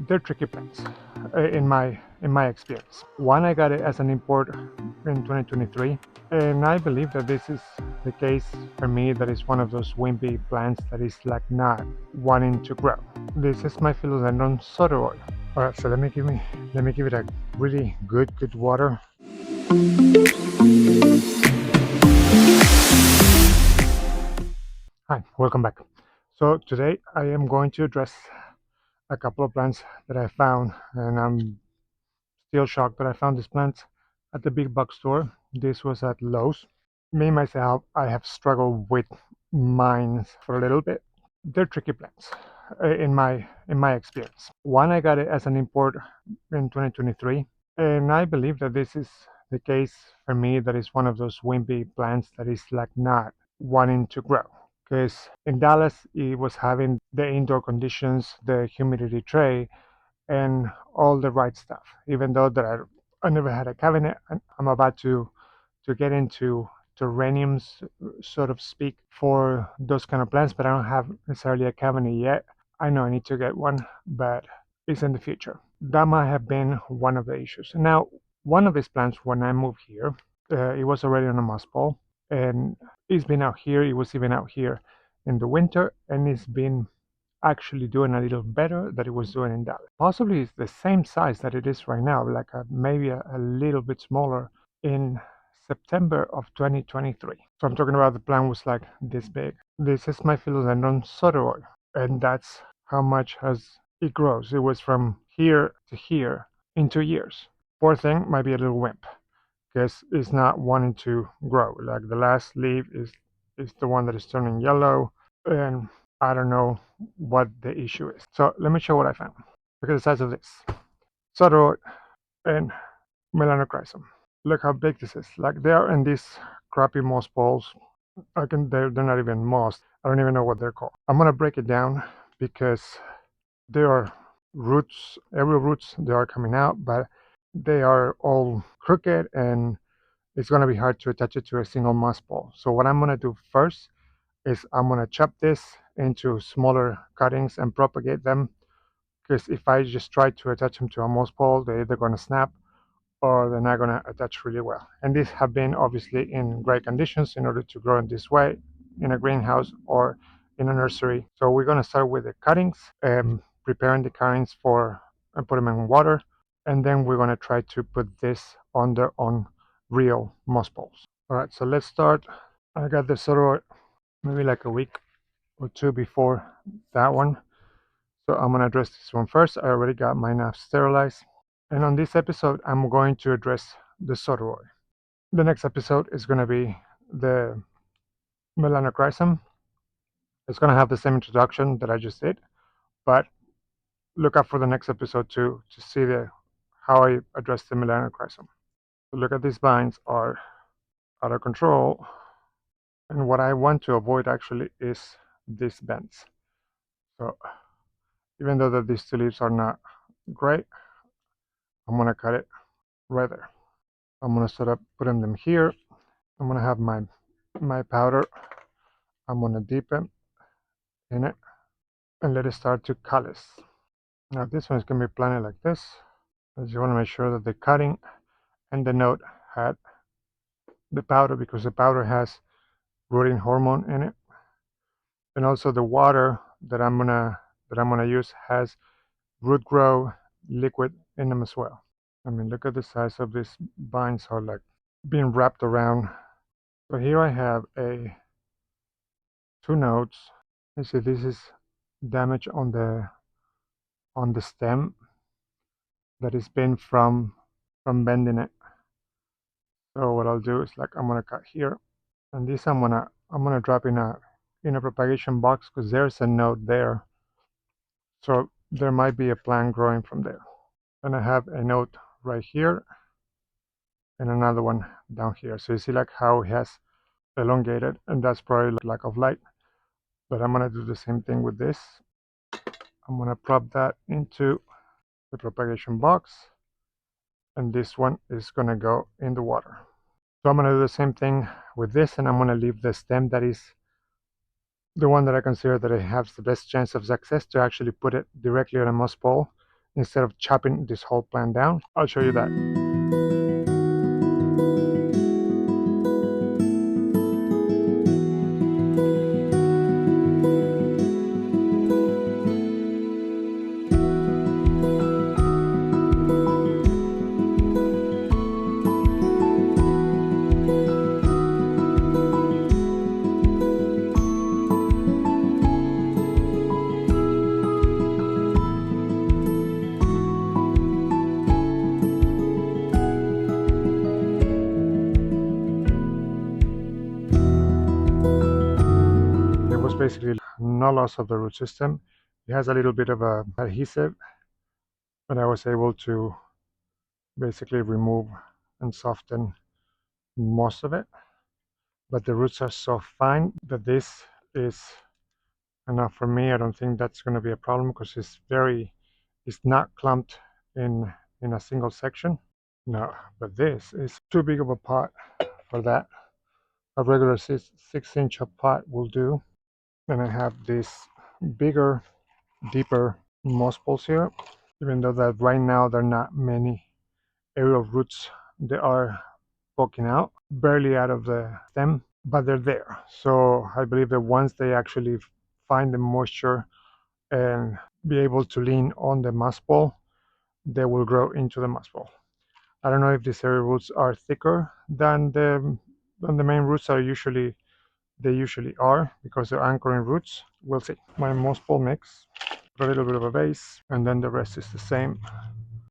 They're tricky plants, in my experience. One, I got it as an import in 2023, and I believe that this is the case for me. That is one of those wimpy plants that is like not wanting to grow. This is my Philodendron Sodiroi. All right, so let me give it a really good water. Hi, welcome back. So today I am going to address a couple of plants that I found, and I'm still shocked that I found these plants at the big box store. This was at Lowe's. Me myself, I have struggled with mines for a little bit. They're tricky plants, in my experience. One, I got it as an import in 2023, and I believe that this is the case for me. That is one of those wimpy plants that is like not wanting to grow. Because in Dallas, it was having the indoor conditions, the humidity tray, and all the right stuff. Even though that I never had a cabinet, I'm about to get into terrariums, so to speak, for those kind of plants, but I don't have necessarily a cabinet yet. I know I need to get one, but it's in the future. That might have been one of the issues. Now, one of these plants, when I moved here, it was already on a moss ball, and it's been out here. It was even out here in the winter, and it's been actually doing a little better than it was doing in Dallas. Possibly it's the same size that it is right now, like maybe a little bit smaller in September of 2023. So I'm talking about the plant was like this big. This is my Philodendron Sodiroi, and that's how much has it grows. It was from here to here in 2 years. Poor thing might be a little wimp because it's not wanting to grow. Like the last leaf is the one that is turning yellow, and I don't know what the issue is. So let me show what I found. Look at the size of this. Sodiroi and melanochrysum. Look how big this is. Like they are in these crappy moss balls. They're not even moss. I don't even know what they're called. I'm gonna break it down because there are roots, every roots they are coming out, but they are all crooked and it's gonna be hard to attach it to a single moss ball. So what I'm gonna do first is I'm gonna chop this into smaller cuttings and propagate them, because if I just try to attach them to a moss ball, they're either gonna snap or they're not gonna attach really well. And these have been obviously in great conditions in order to grow in this way in a greenhouse or in a nursery. So we're gonna start with the cuttings, preparing the cuttings for and put them in water, and then we're gonna try to put this under on real moss balls. All right, so let's start. I got this sort of maybe like a week or two before that one. So I'm gonna address this one first. I already got mine now sterilized. And on this episode, I'm going to address the Sodiroi. The next episode is gonna be the melanochrysum. It's gonna have the same introduction that I just did, but look out for the next episode to see how I address the melanochrysum. So look at these vines are out of control, and what I want to avoid actually is these bends. So even though that these two leaves are not great, I'm gonna cut it right there. I'm gonna start up putting them here. I'm gonna have my powder. I'm gonna dip it in it and let it start to callus. Now this one is gonna be planted like this. I just wanna make sure that the cutting and the node had the powder, because the powder has rooting hormone in it, and also the water that I'm gonna use has root grow liquid in them as well. I mean, look at the size of these vines are like being wrapped around. So here I have two nodes. You see this is damage on the stem that is been from bending it. So what I'll do is like I'm gonna cut here, and this I'm gonna drop in a propagation box, because there's a node there. So there might be a plant growing from there. And I have a node right here and another one down here. So you see like how it has elongated, and that's probably lack of light. But I'm gonna do the same thing with this. I'm gonna prop that into the propagation box, and this one is gonna go in the water. So I'm gonna do the same thing with this, and I'm gonna leave the stem that is the one that I consider that it has the best chance of success to actually put it directly on a moss ball, instead of chopping this whole plant down. I'll show you that. Basically no loss of the root system. It has a little bit of a adhesive, but I was able to basically remove and soften most of it. But the roots are so fine that this is enough for me. I don't think that's going to be a problem because it's not clumped in a single section. No, but this is too big of a pot for that. A regular 6-inch pot will do. And I have this bigger, deeper moss balls here, even though that right now there are not many aerial roots. They are poking out, barely out of the stem, but they're there. So I believe that once they actually find the moisture and be able to lean on the moss ball, they will grow into the moss ball. I don't know if these aerial roots are thicker than the main roots they usually are because they're anchoring roots. We'll see. My moss ball mix, a little bit of a base, and then the rest is the same.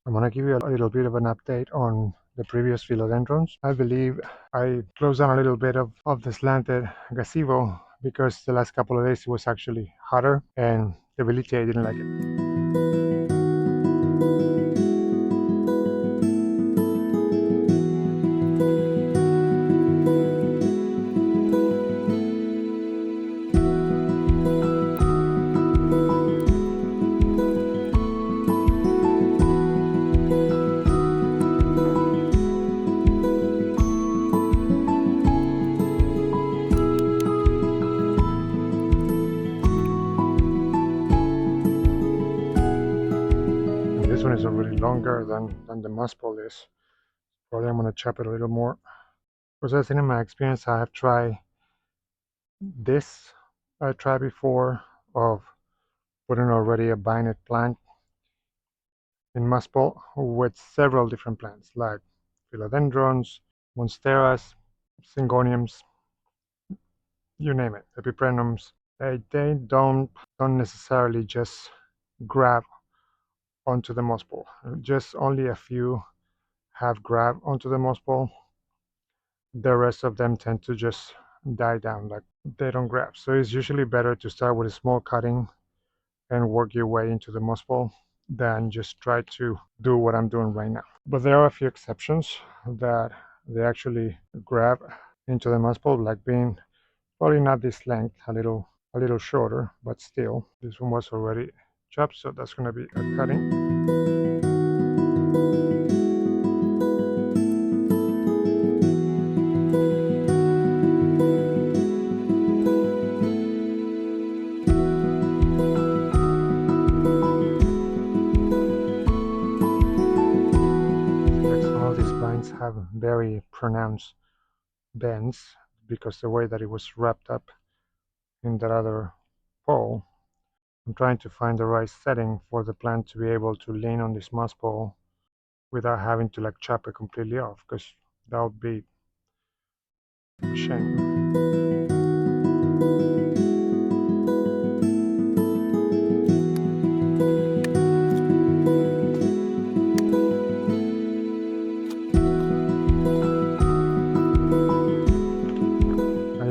I'm going to give you a little bit of an update on the previous philodendrons. I believe I closed down a little bit of the slanted gazebo because the last couple of days it was actually hotter and the Billietiae didn't like it. This one is already longer than the moss ball is. Probably I'm going to chop it a little more. Because as in my experience, I have tried this. I tried before of putting already a binet plant in moss ball with several different plants like philodendrons, monsteras, syngoniums, you name it, epiprenums. They don't necessarily just grab onto the moss ball. Just only a few have grabbed onto the moss ball. The rest of them tend to just die down, like they don't grab. So it's usually better to start with a small cutting and work your way into the moss ball than just try to do what I'm doing right now. But there are a few exceptions that they actually grab into the moss ball, like being probably not this length, a little shorter, but still. This one was already chopped, so that's going to be a cutting. Have very pronounced bends because the way that it was wrapped up in that other pole. I'm trying to find the right setting for the plant to be able to lean on this moss pole without having to like chop it completely off, because that would be a shame.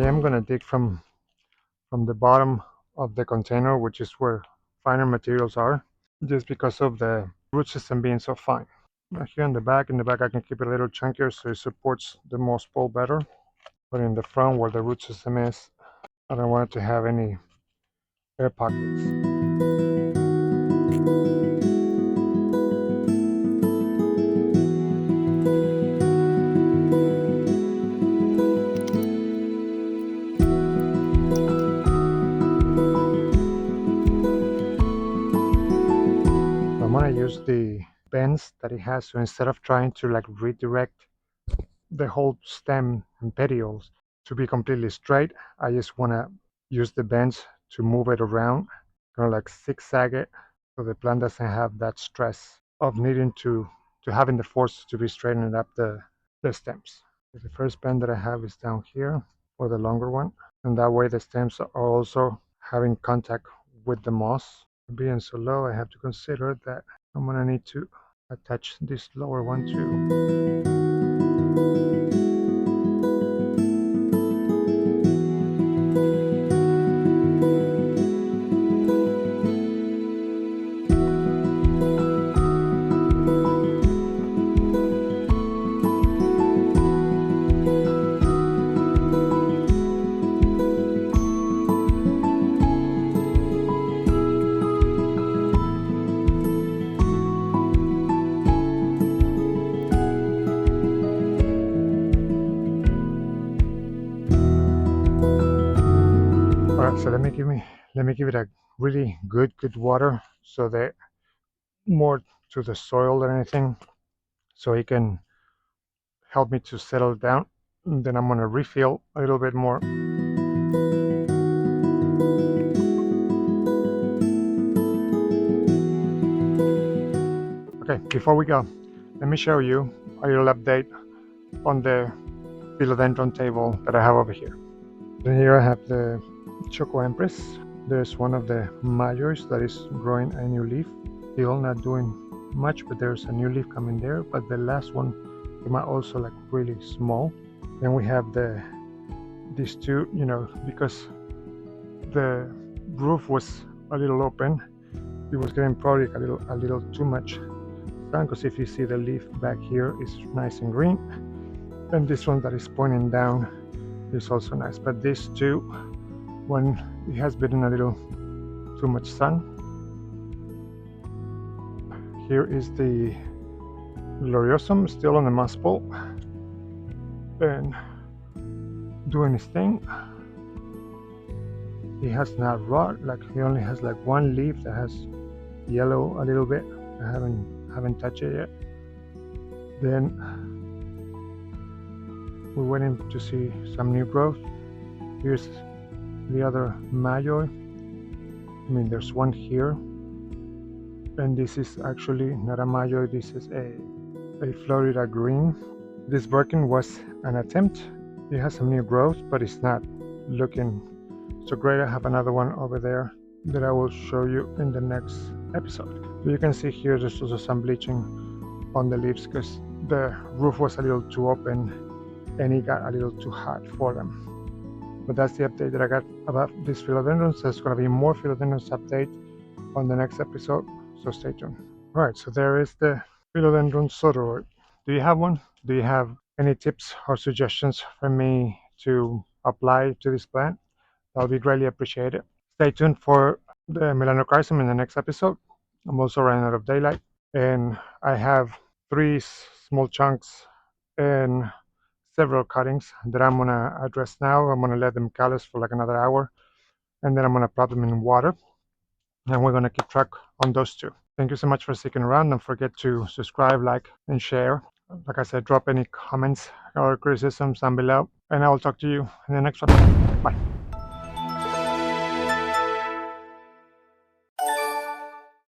I'm going to dig from the bottom of the container, which is where finer materials are, just because of the root system being so fine. Here in the back I can keep it a little chunkier so it supports the moss pole better. But in the front where the root system is, I don't want it to have any air pockets. use the bends that it has. So instead of trying to like redirect the whole stem and petioles to be completely straight, I just want to use the bends to move it around, kind of like zigzag it, so the plant doesn't have that stress of needing to having the force to be straightening up the stems. The first bend that I have is down here for the longer one, and that way the stems are also having contact with the moss. Being so low, I have to consider that I'm gonna need to attach this lower one too. Alright, so let me give it a really good water, so that more to the soil than anything, so it can help me to settle down. And then I'm gonna refill a little bit more. Okay, before we go, let me show you a little update on the philodendron table that I have over here. Then here I have the Choco Empress. There's one of the Mayois that is growing a new leaf. Still not doing much, but there's a new leaf coming there. But the last one came out also like really small. Then we have these two, because the roof was a little open, it was getting probably a little too much sun, because if you see the leaf back here is nice and green, and this one that is pointing down is also nice. But these two, when it has been in a little too much sun. Here is the Gloriosum still on the moss pole and doing his thing. He has not rot, like he only has like one leaf that has yellow a little bit. I haven't touched it yet. Then we're waiting to see some new growth. Here's the other Mayoi. I mean, there's one here, and this is actually not a Mayoi, this is a Florida green. This Birkin was an attempt. It has some new growth, but it's not looking so great. I have another one over there that I will show you in the next episode. You can see here there's also some bleaching on the leaves, because the roof was a little too open and it got a little too hot for them. But that's the update that I got about these philodendrons. There's going to be more philodendrons update on the next episode, so stay tuned. All right, so there is the Philodendron Sodiroi. Do you have one? Do you have any tips or suggestions for me to apply to this plant? That would be greatly appreciated. Stay tuned for the melanochrysum in the next episode. I'm also running out of daylight, and I have 3 small chunks and several cuttings that I'm gonna address now. I'm gonna let them callus for like another hour, and then I'm gonna plop them in water, and we're gonna keep track on those two. Thank you so much for sticking around. Don't forget to subscribe, like, and share. Like I said, drop any comments or criticisms down below, and I will talk to you in the next one. Bye.